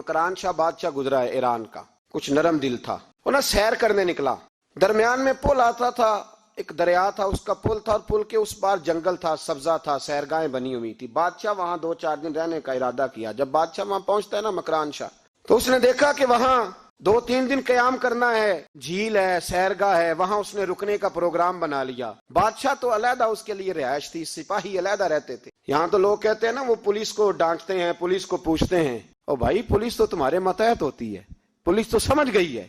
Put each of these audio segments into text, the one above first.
मकरान शाह बादशाह गुजरा है ईरान का, कुछ नरम दिल था। वो ना सैर करने निकला, दरमियान में पुल आता था, एक दरिया था, उसका पुल था और पुल के उस पार जंगल था, सब्जा था, सैरगाहें बनी हुई थी। बादशाह वहां 2-4 दिन रहने का इरादा किया। जब बादशाह वहां पहुंचता है ना मकरान शाह, तो उसने देखा कि वहां 2-3 दिन कयाम करना है, झील है, सैरगाह है, वहां उसने रुकने का प्रोग्राम बना लिया। बादशाह तो अलहदा उसके लिए रिहायश थी, सिपाही अलहदा रहते थे। यहाँ तो लोग कहते हैं ना वो पुलिस को डांटते हैं, पुलिस को पूछते हैं। और भाई पुलिस तो तुम्हारे मतहत होती है, पुलिस तो समझ गई है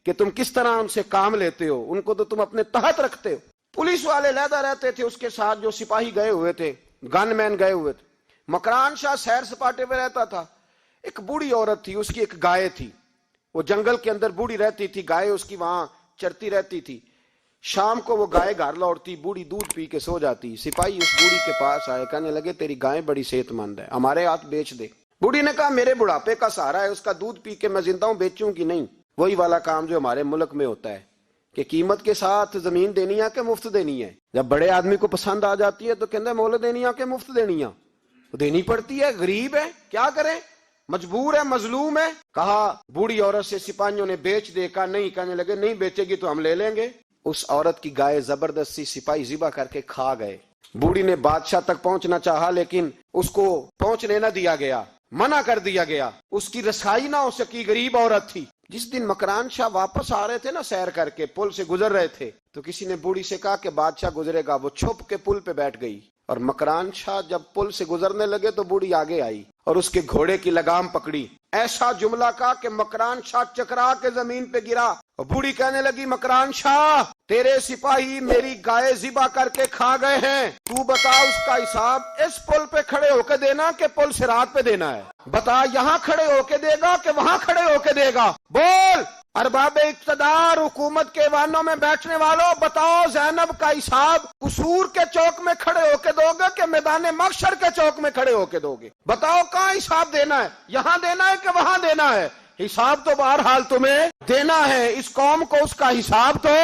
कि तुम किस तरह उनसे काम लेते हो, उनको तो तुम अपने तहत रखते हो। पुलिस वाले अलहदा रहते थे, उसके साथ जो सिपाही गए हुए थे, गनमैन गए हुए थे। मकरान शाह सैर सपाटे पे रहता था। एक बूढ़ी औरत थी, उसकी एक गाय थी, वो जंगल के अंदर बूढ़ी रहती थी, गाय उसकी वहां चरती रहती थी। शाम को वो गाय घर लौटती, बूढ़ी दूध पी के सो जाती। सिपाही उस बूढ़ी के पास आए, कहने लगे तेरी गाय बड़ी सेहतमंद है, हमारे हाथ बेच दे। बूढ़ी ने कहा मेरे बुढ़ापे का सहारा है, उसका दूध पी के मैं जिंदा हूं, बेचूंगी नहीं। वही वाला काम जो हमारे मुल्क में होता है कि कीमत के साथ जमीन देनी है कि मुफ्त देनी है। जब बड़े आदमी को पसंद आ जाती है तो कहते हैं मोल देनी है कि मुफ्त देनी है, तो देनी पड़ती है, गरीब है क्या करें, मजबूर है, मजलूम है। कहा बूढ़ी औरत से सिपाहियों ने बेच दे, कहा नहीं, कहने लगे नहीं बेचेगी तो हम ले लेंगे। उस औरत की गाय जबरदस्ती सिपाही ज़िबा करके खा गए। बूढ़ी ने बादशाह तक पहुंचना चाहा, लेकिन उसको पहुंचने न दिया गया, मना कर दिया गया, उसकी रसाई ना हो सकी, गरीब औरत थी। जिस दिन मकरान शाह वापस आ रहे थे ना, सैर करके पुल से गुजर रहे थे, तो किसी ने बूढ़ी से कहा कि बादशाह गुजरेगा। वो छुप के पुल पे बैठ गई और मकरान शाह जब पुल से गुजरने लगे तो बूढ़ी आगे आई और उसके घोड़े की लगाम पकड़ी। ऐसा जुमला कहा कि मकरान शाह चकरा के जमीन पे गिरा और बूढ़ी कहने लगी मकरान शाह तेरे सिपाही मेरी गाय ज़िबा करके खा गए हैं, तू बता उसका हिसाब इस पुल पे खड़े होके देना कि पुल सिरात पे देना है। बता यहाँ खड़े होके देगा कि वहां खड़े होके देगा, बोल। अरबाब इक्तदार, हुकूमत के वाहनों में बैठने वालों, बताओ ज़ैनब का हिसाब कसूर के चौक में खड़े होके दोगे कि मैदान महशर के चौक में खड़े होके दोगे? बताओ कहाँ हिसाब देना है, यहाँ देना है कि वहां देना है? हिसाब तो बहरहाल तुम्हें देना है। इस कौम को उसका हिसाब तो,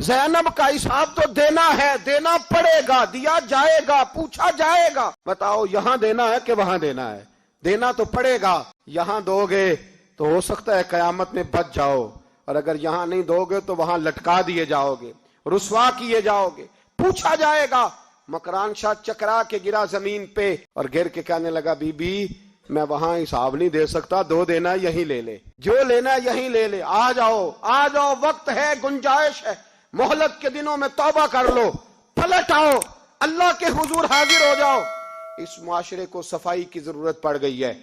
ज़ैनब का हिसाब तो देना है, देना पड़ेगा, दिया जाएगा, पूछा जाएगा। बताओ यहाँ देना है कि वहां देना है? देना तो पड़ेगा। यहाँ दोगे तो हो सकता है कयामत में बच जाओ, और अगर यहाँ नहीं दोगे तो वहां लटका दिए जाओगे, रुसवा किए जाओगे, पूछा जाएगा। मकरान शाह चकरा के गिरा जमीन पे और गिर के कहने लगा बीबी मैं वहां हिसाब नहीं दे सकता, दो देना यहीं ले ले, जो लेना यहीं ले ले, आ जाओ आ जाओ, वक्त है, गुंजाइश है, मोहलत के दिनों में तौबा कर लो, पलट आओ, अल्लाह के हुजूर हाजिर हो जाओ। इस मुआशरे को सफाई की जरूरत पड़ गई है।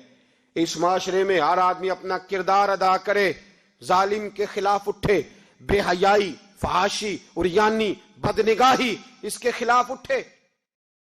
इस माशरे में हर आदमी अपना किरदार अदा करे, जालिम के खिलाफ उठे, बेहयाई, फहाशी, उरियानी, बदनिगाही, इसके खिलाफ उठे।